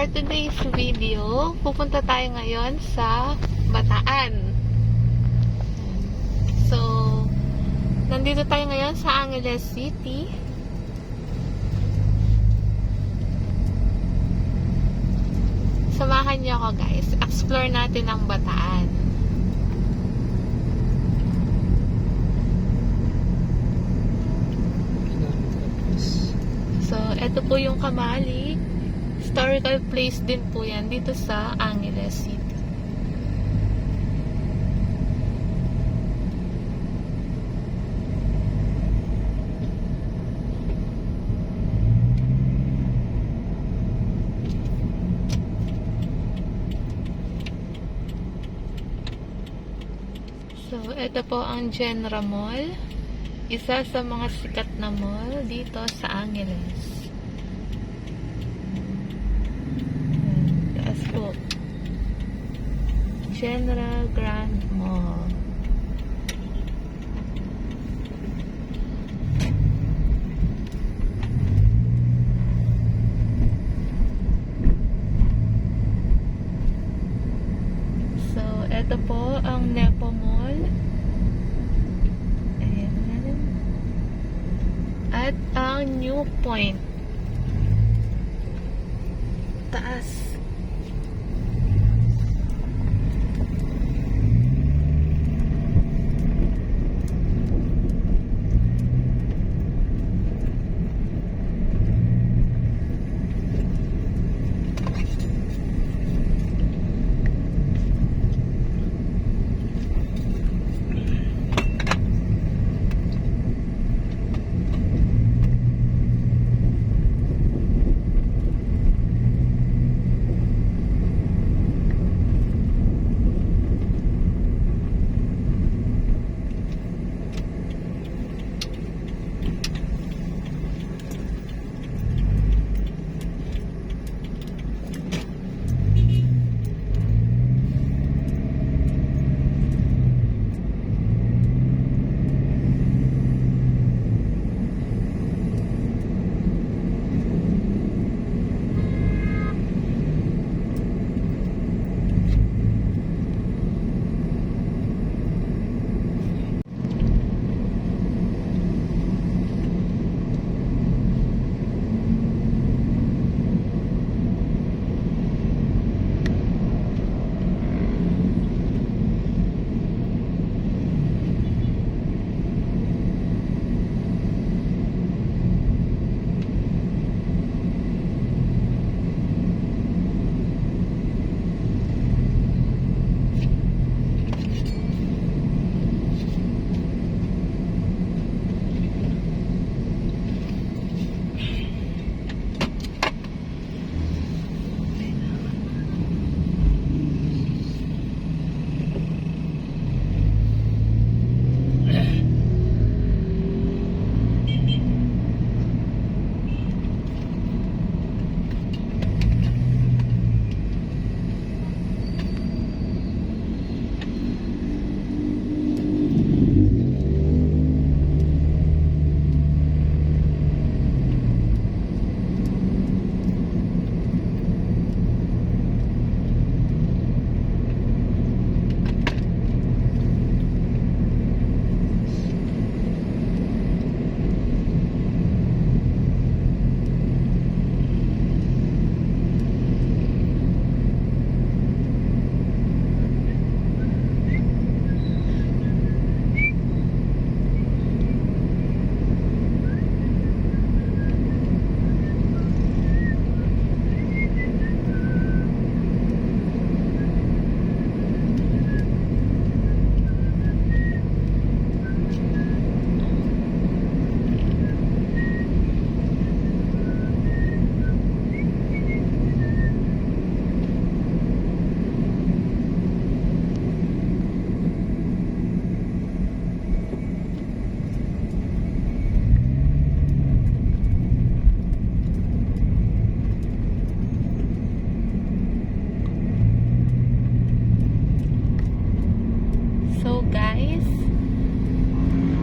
for today's video, pupunta tayo ngayon sa Bataan. So, nandito tayo ngayon sa Angeles City. Samahan niyo ako guys. Explore natin ang Bataan. So, ito po yung Kamali. Historical place din po yan dito sa Angeles City. So, ito po ang Genera Mall. Isa sa mga sikat na mall dito sa Angeles. Taas po. General Grand Mall. So, ito po ang Nepo Mall. Ayan. At ang New Point. Taas.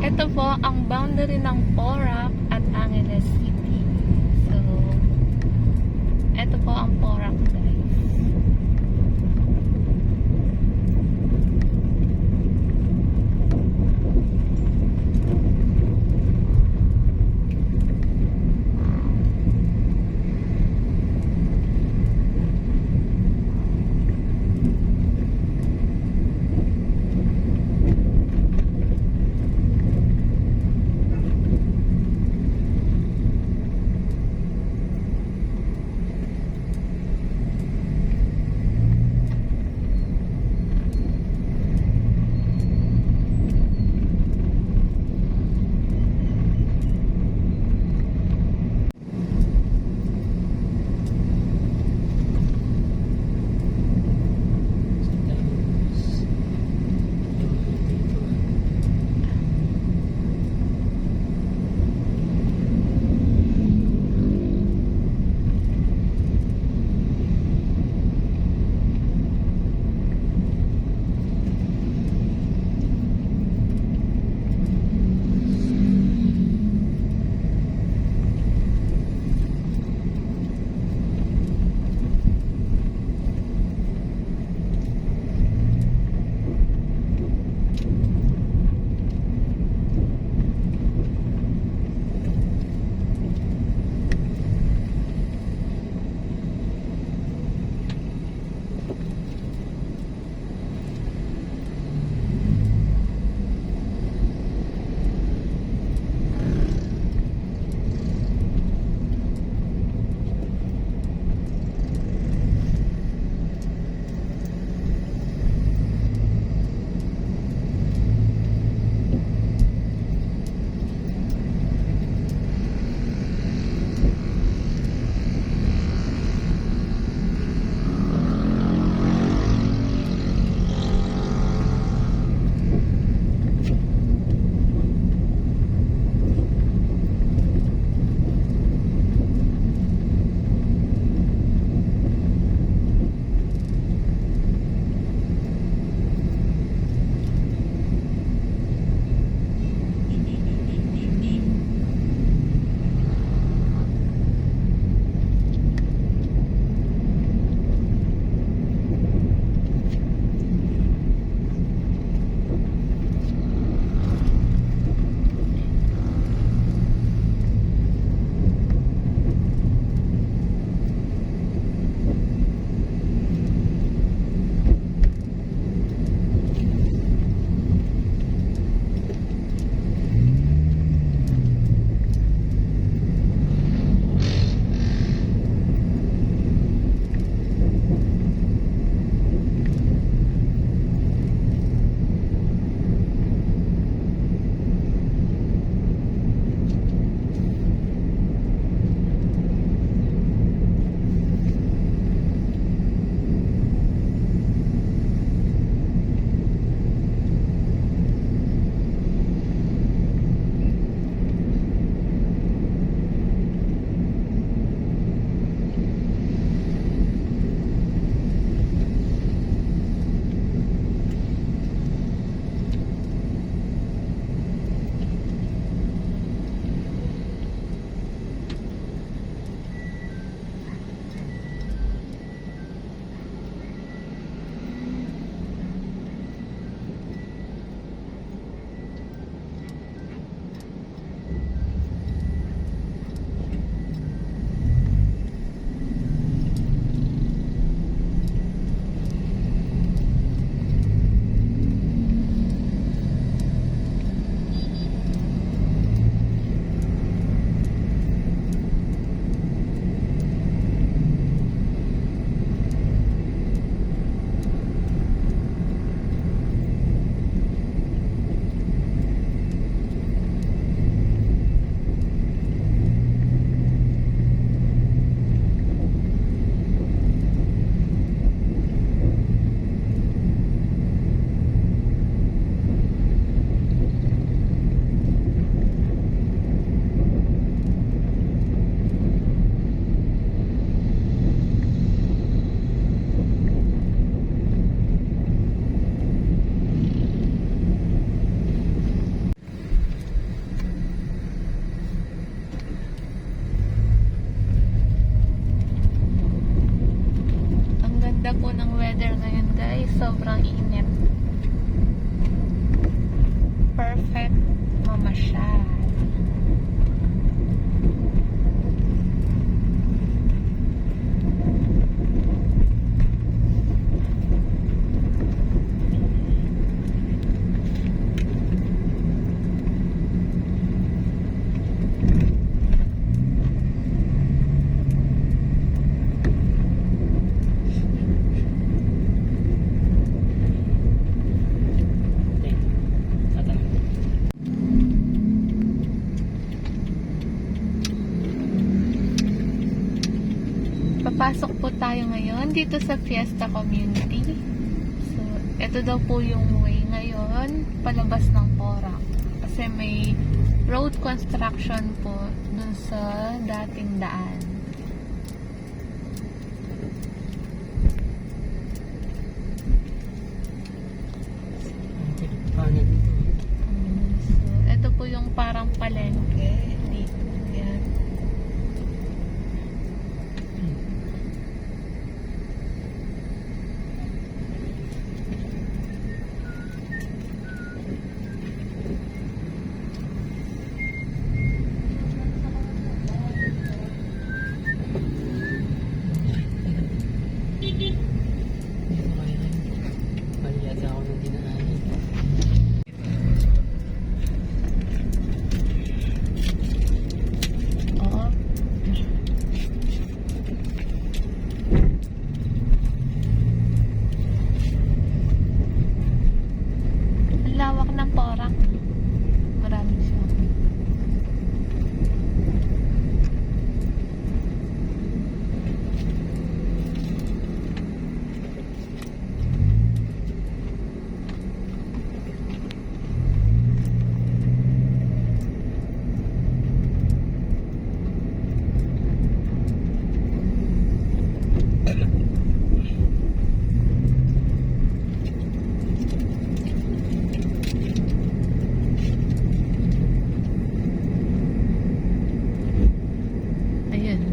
Ito po ang boundary ng Porac at Angeles City. So, ito po ang Porac. ganda po ng weather ngayon guys. Sobrang init. Perfect mamasyal. Papasok po tayo ngayon dito sa Fiesta Community. So, ito daw po yung way ngayon, palabas ng Porac. Kasi may road construction po dun sa dating daan. So, ito po yung parang palengke dito. Yan. Lawak ng Porac. Marami siya. Ayan.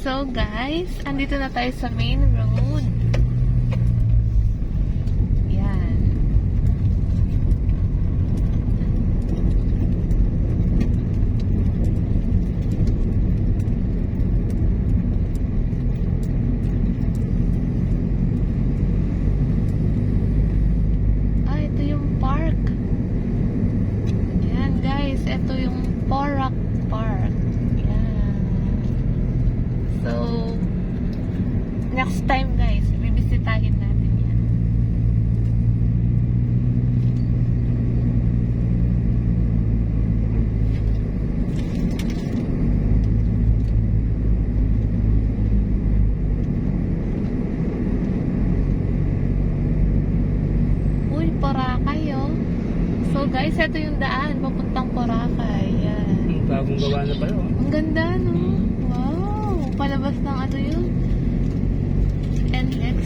So guys, andito na tayo sa main road. Yan. Ah, ito yung park. Yan guys, ito yung Porac Park. So, next time guys, bibisitahin natin yan. Uy, Boracay oh. So guys, ito yung daan papuntang Boracay. Yan. Bagong gawa na pala oh. Ang ganda no? Palabas ng ano yun? NLEX.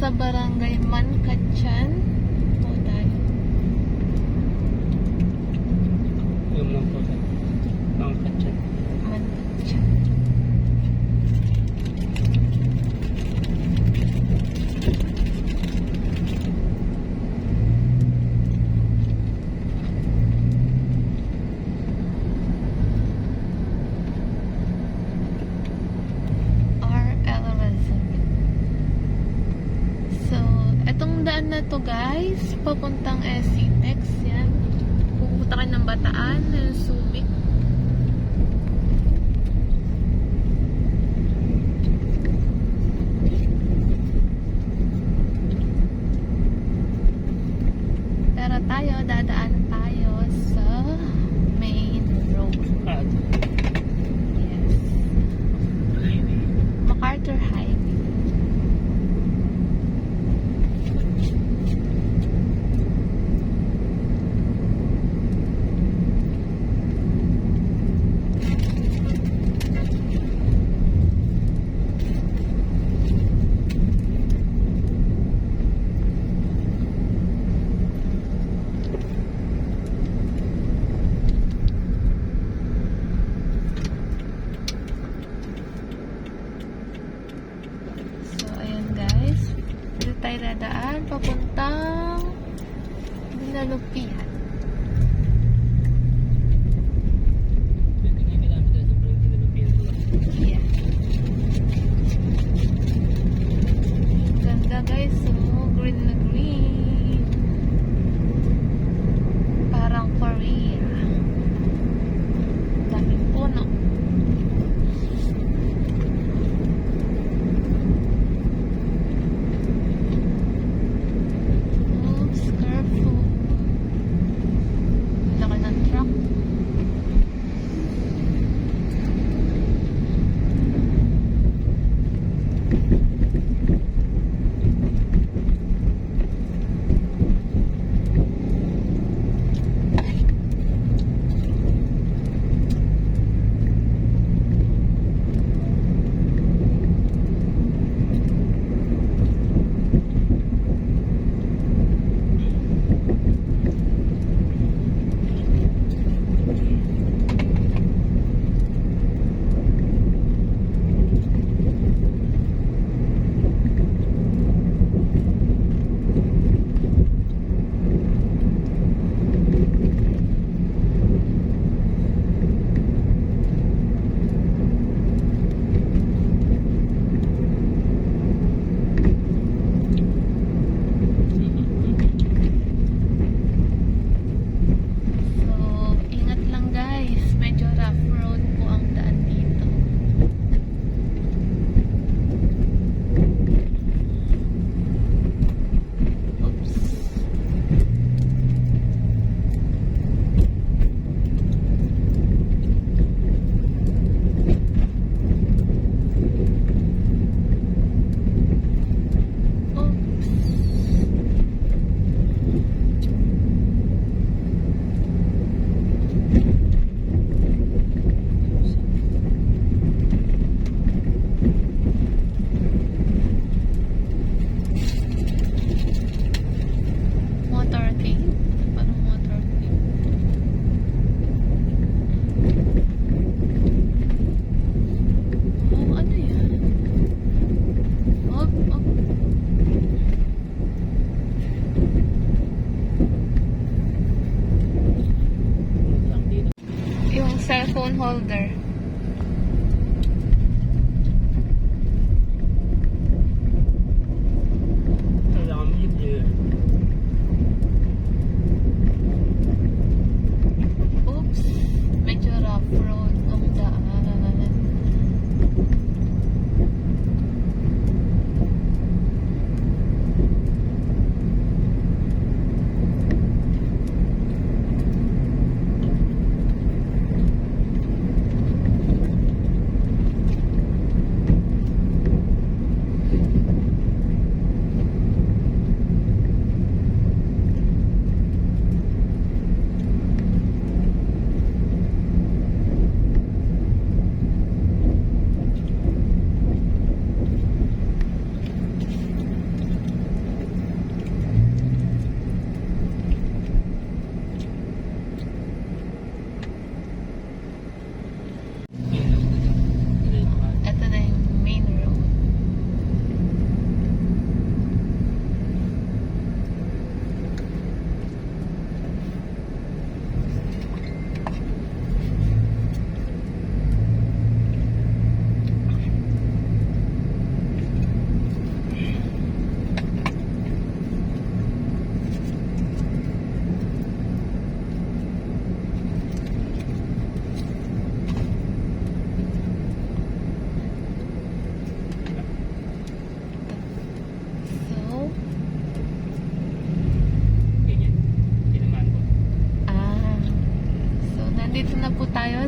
Nasa barangay Mancachan po tayo. Yung lang po sa mga katsan. Mancachan. RL Resort. So, etong daan na to guys, papuntang SCTEX yan. Pupunta kayo ng Bataan, ng Subic. Pero tayo, dadaan tayo sa main road. At Yes. MacArthur Highway. So, ayan guys. Dito tayo dadaan papuntang Dinalupihan. tingin namin tayo sa parang tinalupin ko lang. Yeah. Ganda guys. So, green na green. Parang Korea. Daming puno. Oops, careful.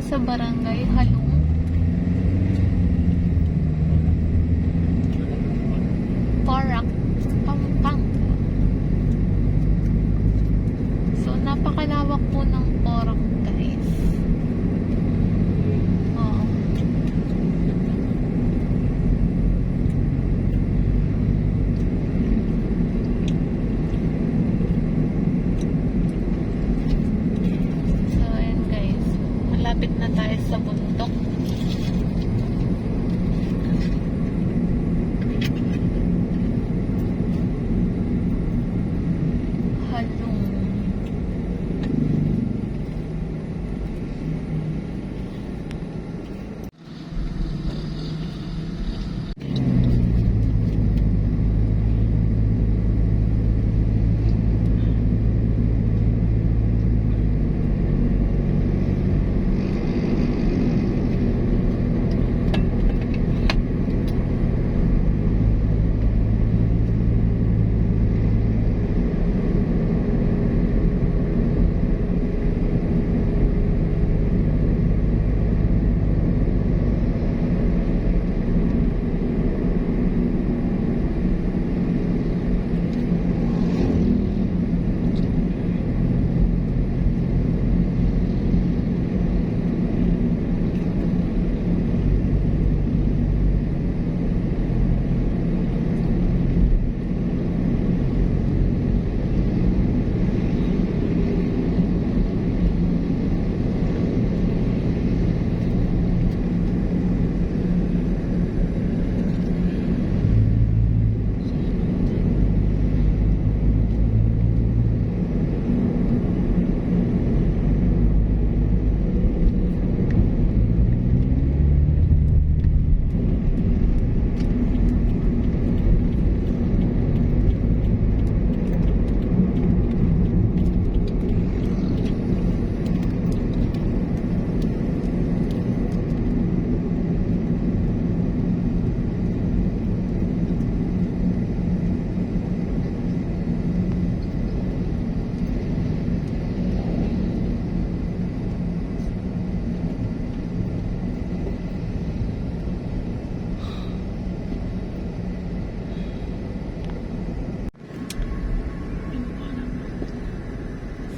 sa Barangay Halong. Porac, Pampanga. So, napakalawak po ng Porac, guys. Oo. So, ayan guys. Malapit na tayo sa bundok. Halong.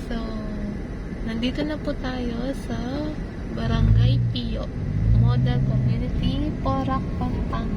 So, nandito na po tayo sa Barangay Pio, Model Community, Porac, Pampanga.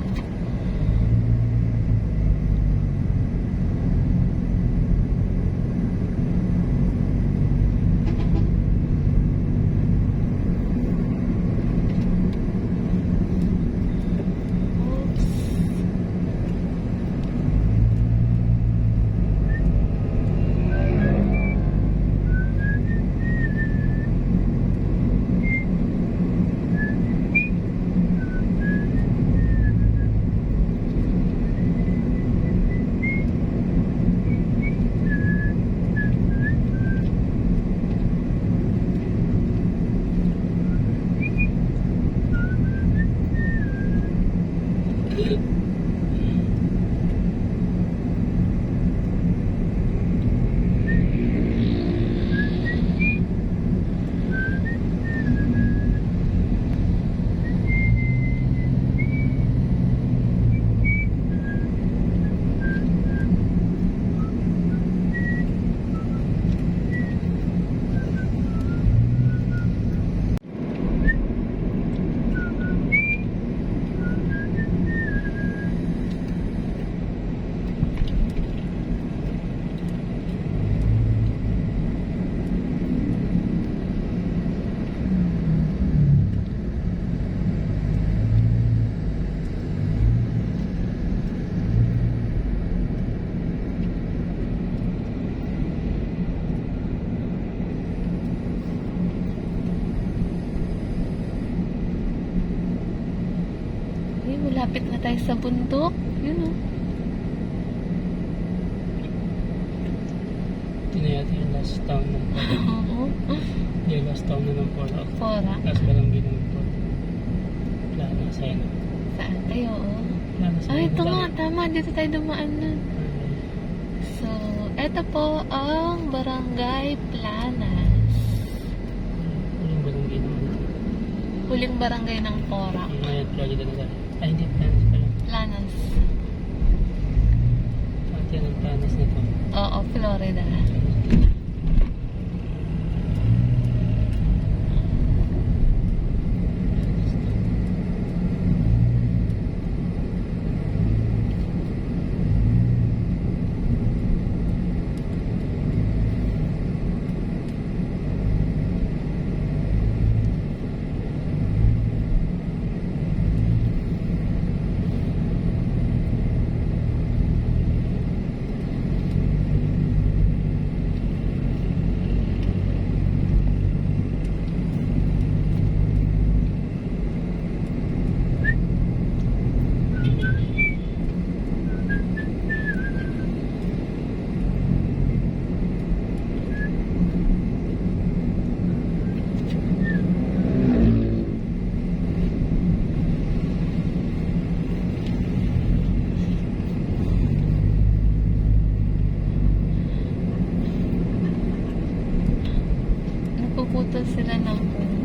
Malapit na tayo sa bundok. Yun o. Ito na yata yung last town ng Porac. Oo. Yung last town na ng Porac. Porac. Last barangay ng Porac. Plana, Sena. Saan tayo? Plana, Sena. Ay, ito nga. Tama. Dito tayo dumaan na. So, eto po ang Barangay Planas. Yung barangay naman. huling barangay ng Porac. Ngayon, Florida na tayo. Ay, hindi. Planas pala. Planas. Pati yan ang planas na to. Oo, Florida. Nagpuputol sila ng puno.